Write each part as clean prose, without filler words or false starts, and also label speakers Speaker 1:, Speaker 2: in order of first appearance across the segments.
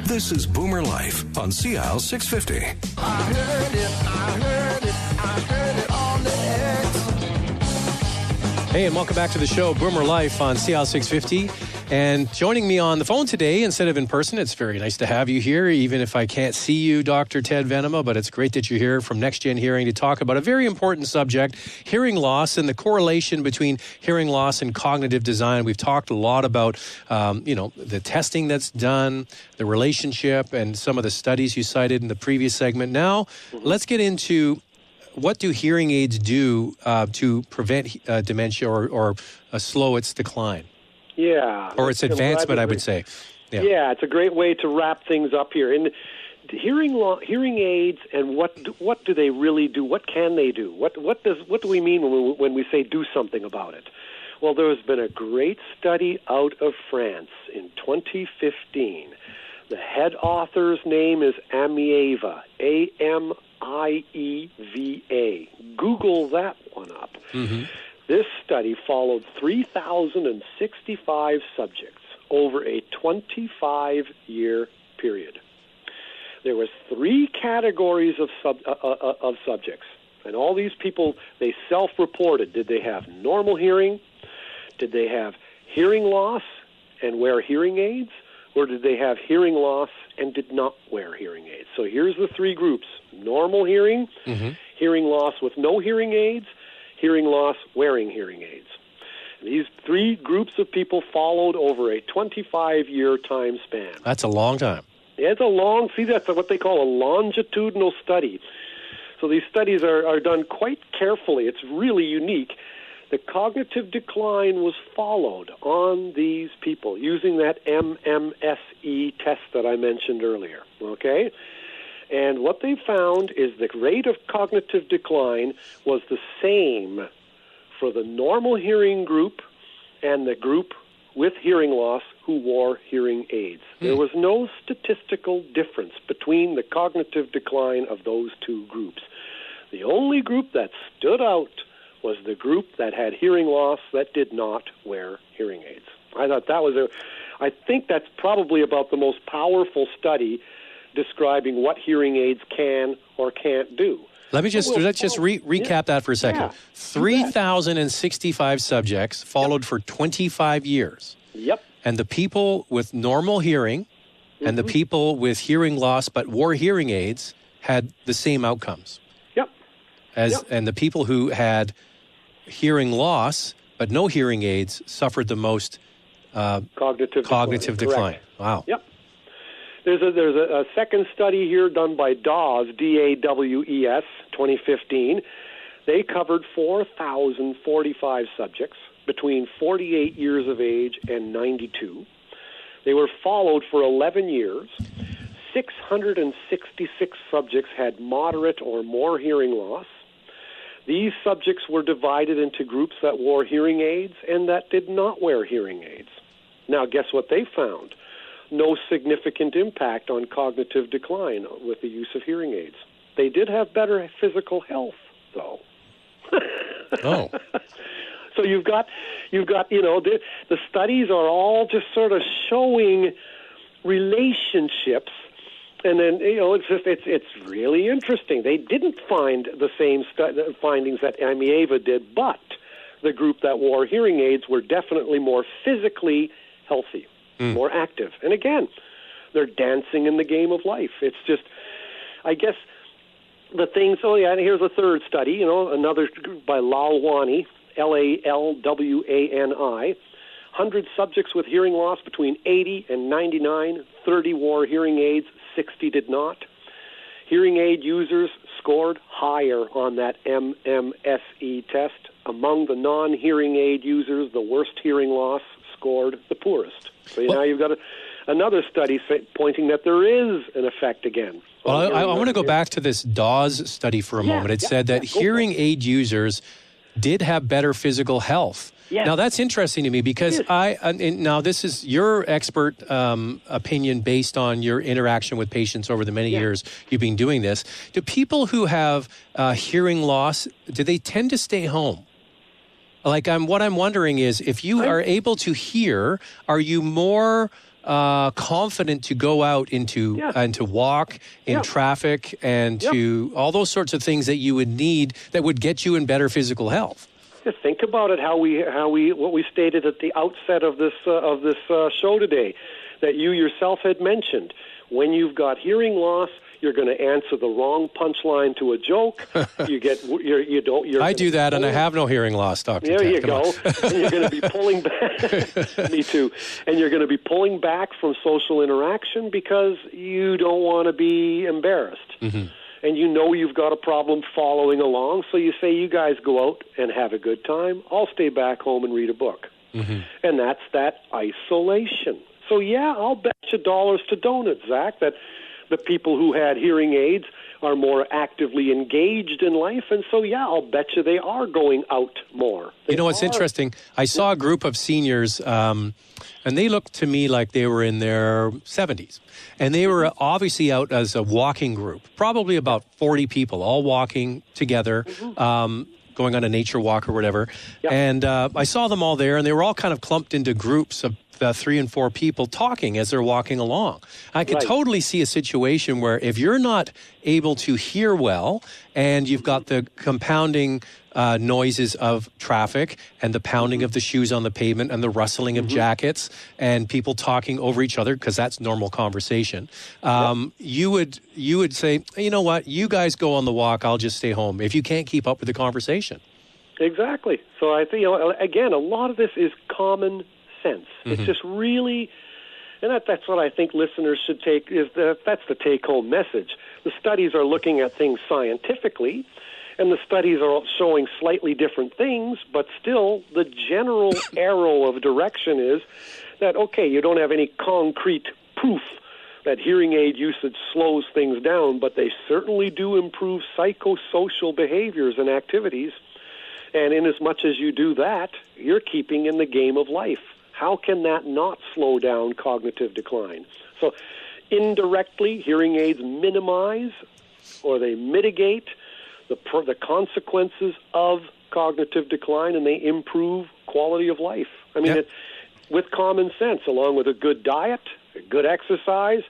Speaker 1: This is Boomer Life on CL 650.
Speaker 2: I heard it on the X.
Speaker 3: Hey, and welcome back to the show, Boomer Life on CL 650. And joining me on the phone today instead of in person, it's very nice to have you here, even if I can't see you, Dr. Ted Venema, but it's great that you're here from NexGen Hearing to talk about a very important subject, hearing loss and the correlation between hearing loss and cognitive design. We've talked a lot about, the testing that's done, the relationship, and some of the studies you cited in the previous segment. Now, let's get into what do hearing aids do to prevent dementia or slow its decline?
Speaker 4: Yeah.
Speaker 3: Or its advancement, I would say.
Speaker 4: Yeah, it's a great way to wrap things up here. And hearing aids and what do they really do? What can they do? What do we mean when we say do something about it? Well, there has been a great study out of France in 2015. The head author's name is Amieva, A-M-I-E-V-A. Google that one up. Mm-hmm. This study followed 3,065 subjects over a 25-year period. There was 3 categories of subjects, and all these people, they self-reported. Did they have normal hearing? Did they have hearing loss and wear hearing aids? Or did they have hearing loss and did not wear hearing aids? So here's the 3 groups: normal hearing, hearing loss with no hearing aids, hearing loss wearing hearing aids. These 3 groups of people followed over a 25-year time span.
Speaker 3: That's a long time.
Speaker 4: It's a long, that's what they call a longitudinal study. So these studies are done quite carefully. It's really unique. The cognitive decline was followed on these people using that MMSE test that I mentioned earlier, okay? And what they found is the rate of cognitive decline was the same for the normal hearing group and the group with hearing loss who wore hearing aids. There was no statistical difference between the cognitive decline of those 2 groups. The only group that stood out was the group that had hearing loss that did not wear hearing aids. I thought that was I think that's probably about the most powerful study describing what hearing aids can or can't do.
Speaker 3: Let's just recap that for a second.
Speaker 4: Yeah.
Speaker 3: 3,065 subjects followed for 25 years.
Speaker 4: Yep.
Speaker 3: And the people with normal hearing and the people with hearing loss but wore hearing aids had the same outcomes.
Speaker 4: Yep.
Speaker 3: And the people who had hearing loss but no hearing aids suffered the most cognitive decline. Wow.
Speaker 4: Yep. There's a second study here done by Dawes, D-A-W-E-S, 2015. They covered 4,045 subjects between 48 years of age and 92. They were followed for 11 years. 666 subjects had moderate or more hearing loss. These subjects were divided into groups that wore hearing aids and that did not wear hearing aids. Now, guess what they found? No significant impact on cognitive decline with the use of hearing aids. They did have better physical health, though.
Speaker 3: Oh.
Speaker 4: So you've got the studies are all just sort of showing relationships, and then it's really interesting. They didn't find the same findings that Amieva did, but the group that wore hearing aids were definitely more physically healthy. More active. And again, they're dancing in the game of life. It's just, I guess, the things, here's a third study, another group by Lalwani, Lalwani, 100 subjects with hearing loss between 80 and 99, 30 wore hearing aids, 60 did not. Hearing aid users scored higher on that MMSE test. Among the non-hearing aid users, the worst hearing loss scored the poorest. So now you've got another study pointing that there is an effect again.
Speaker 3: Well, I want to go back to this Dawes study for a moment. It said that hearing aid users did have better physical health.
Speaker 4: Yes.
Speaker 3: Now, that's interesting to me because now this is your expert opinion based on your interaction with patients over the many years you've been doing this. Do people who have hearing loss, do they tend to stay home? Like what I'm wondering is, if you are able to hear, are you more confident to go out into and to walk in traffic and to all those sorts of things that you would need that would get you in better physical health?
Speaker 4: Just think about it. What we stated at the outset of this show today, that you yourself had mentioned. When you've got hearing loss, you're going to answer the wrong punchline to a joke.
Speaker 3: I do that, and I have no hearing loss, Dr.
Speaker 4: There
Speaker 3: Ted.
Speaker 4: you go. And you're going to be pulling back. Me too. And you're going to be pulling back from social interaction because you don't want to be embarrassed. Mm-hmm. And you know you've got a problem following along, so you say, you guys go out and have a good time. I'll stay back home and read a book. Mm-hmm. And that's that isolation. So, I'll bet you dollars to donuts, Zach, that the people who had hearing aids are more actively engaged in life. And so, I'll bet you they are going out more.
Speaker 3: What's interesting? I saw a group of seniors, and they looked to me like they were in their 70s. And they were obviously out as a walking group, probably about 40 people, all walking together, going on a nature walk or whatever. Yep. And I saw them all there, and they were all kind of clumped into groups of 3 and 4 people talking as they're walking along. I could totally see a situation where if you're not able to hear well and you've got the compounding noises of traffic and the pounding of the shoes on the pavement and the rustling of jackets and people talking over each other, because that's normal conversation, you would say, you know what, you guys go on the walk, I'll just stay home, if you can't keep up with the conversation.
Speaker 4: Exactly. So I think, again, a lot of this is common sense. It's just really, and that's what I think listeners should take, that's the take-home message. The studies are looking at things scientifically, and the studies are showing slightly different things, but still the general arrow of direction is that, okay, you don't have any concrete proof that hearing aid usage slows things down, but they certainly do improve psychosocial behaviors and activities. And in as much as you do that, you're keeping in the game of life. How can that not slow down cognitive decline? So indirectly, hearing aids minimize or they mitigate the consequences of cognitive decline, and they improve quality of life. I mean, with common sense, along with a good diet, good exercise,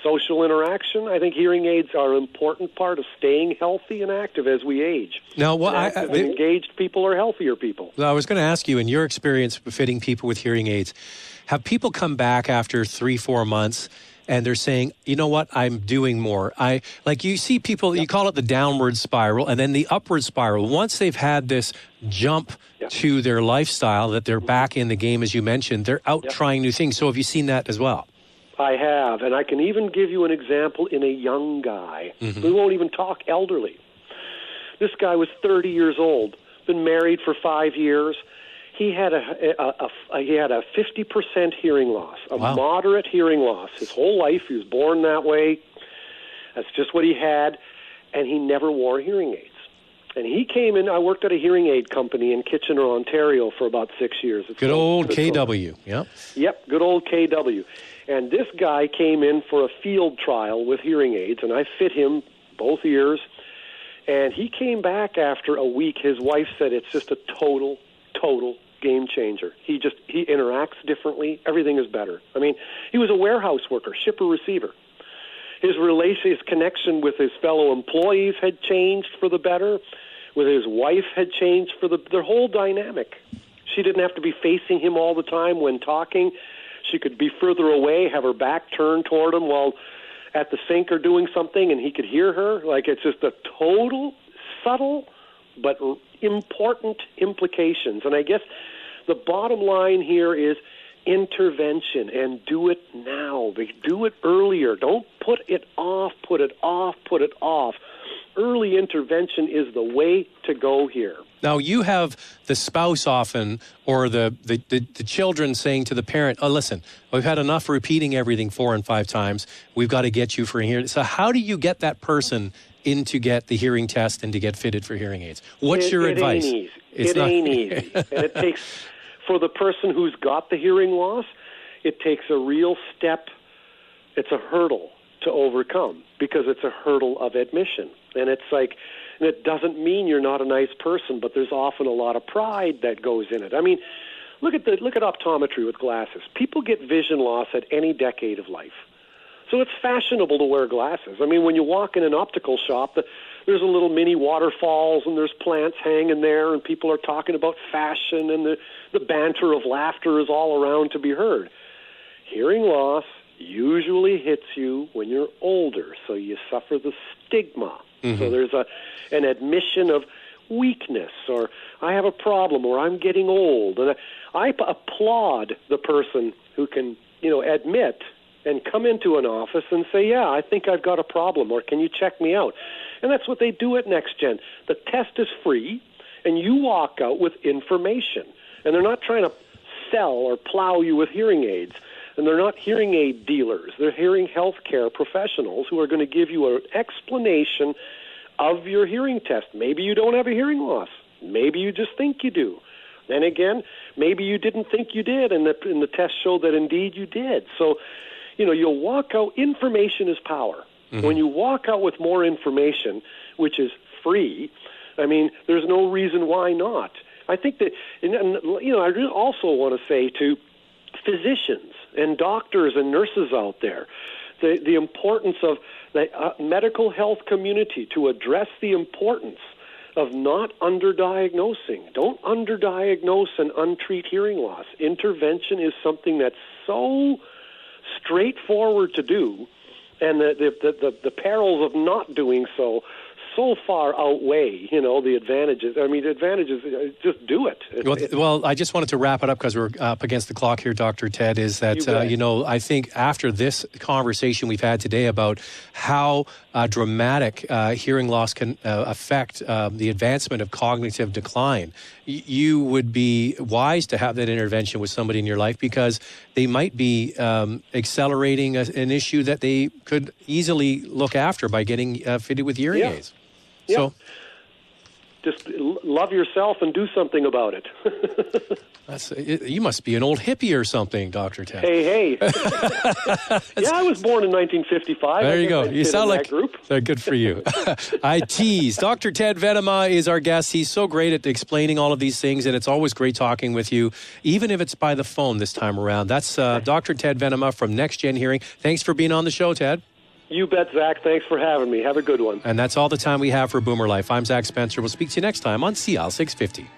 Speaker 4: social interaction, I think hearing aids are an important part of staying healthy and active as we age.
Speaker 3: Now,
Speaker 4: engaged people are healthier people.
Speaker 3: Well, I was going to ask you, in your experience fitting people with hearing aids, have people come back after 3-4 months and they're saying, you know what, I'm doing more? You see people, you call it the downward spiral, and then the upward spiral. Once they've had this jump to their lifestyle, that they're back in the game, as you mentioned, they're out trying new things. So have you seen that as well?
Speaker 4: I have, and I can even give you an example in a young guy. We won't even talk elderly. This guy was 30 years old, been married for 5 years. He had a 50% hearing loss, moderate hearing loss. His whole life, he was born that way. That's just what he had, and he never wore hearing aids. And he came in. I worked at a hearing aid company in Kitchener, Ontario, for about 6 years.
Speaker 3: Good old KW.
Speaker 4: Yep, good old KW. And this guy came in for a field trial with hearing aids, and I fit him both ears. And he came back after a week. His wife said it's just a total game changer. He interacts differently. Everything is better. I mean, he was a warehouse worker, shipper-receiver. His connection with his fellow employees had changed for the better. With his wife had changed for their whole dynamic. She didn't have to be facing him all the time when talking. She could be further away, have her back turned toward him while at the sink or doing something, and he could hear her. Like, it's just a total, subtle, but important implications. And I guess the bottom line here is intervention, and do it now. Do it earlier. Don't put it off. Early intervention is the way to go here.
Speaker 3: Now, you have the spouse often, or the children saying to the parent, oh, listen, we've had enough repeating everything 4 and 5 times. We've got to get you for hearing. So how do you get that person in to get the hearing test and to get fitted for hearing aids? What's your advice?
Speaker 4: It ain't easy. And it takes, for the person who's got the hearing loss, it takes a real step. It's a hurdle to overcome because it's a hurdle of admission. And it's like, And it doesn't mean you're not a nice person, but there's often a lot of pride that goes in it. I mean, look at optometry with glasses. People get vision loss at any decade of life. So it's fashionable to wear glasses. I mean, when you walk in an optical shop, there's a little mini waterfalls and there's plants hanging there and people are talking about fashion and the banter of laughter is all around to be heard. Hearing loss usually hits you when you're older, so you suffer the stigma. Mm-hmm. So there's an admission of weakness, or I have a problem, or I'm getting old. And I applaud the person who can, admit and come into an office and say, yeah, I think I've got a problem, or can you check me out? And that's what they do at NexGen. The test is free, and you walk out with information. And they're not trying to sell or plow you with hearing aids. And they're not hearing aid dealers. They're hearing healthcare professionals who are going to give you an explanation of your hearing test. Maybe you don't have a hearing loss. Maybe you just think you do. Then again, maybe you didn't think you did, and the test showed that indeed you did. So, you'll walk out. Information is power. Mm-hmm. When you walk out with more information, which is free, I mean, there's no reason why not. I think that, I really also want to say to physicians and doctors and nurses out there, the importance of the medical health community to address the importance of not underdiagnosing. Don't underdiagnose and untreat hearing loss. Intervention is something that's so straightforward to do, and the perils of not doing so far outweigh, the advantages. I mean, the advantages, just do it.
Speaker 3: Well, I just wanted to wrap it up because we're up against the clock here, Dr. Ted, is that, I think after this conversation we've had today about how dramatic hearing loss can affect the advancement of cognitive decline, you would be wise to have that intervention with somebody in your life because they might be accelerating an issue that they could easily look after by getting fitted with hearing aids.
Speaker 4: Yeah.
Speaker 3: So,
Speaker 4: just love yourself and do something about it.
Speaker 3: You must be an old hippie or something, Dr. Ted.
Speaker 4: Hey. Yeah, I was born in 1955.
Speaker 3: There you go. You sound like
Speaker 4: group.
Speaker 3: Good for you. I tease. Dr. Ted Venema is our guest. He's so great at explaining all of these things, and it's always great talking with you, even if it's by the phone this time around. That's Dr. Ted Venema from NexGen Hearing. Thanks for being on the show, Ted.
Speaker 4: You bet, Zach. Thanks for having me. Have a good one.
Speaker 3: And that's all the time we have for Boomer Life. I'm Zach Spencer. We'll speak to you next time on CL 650.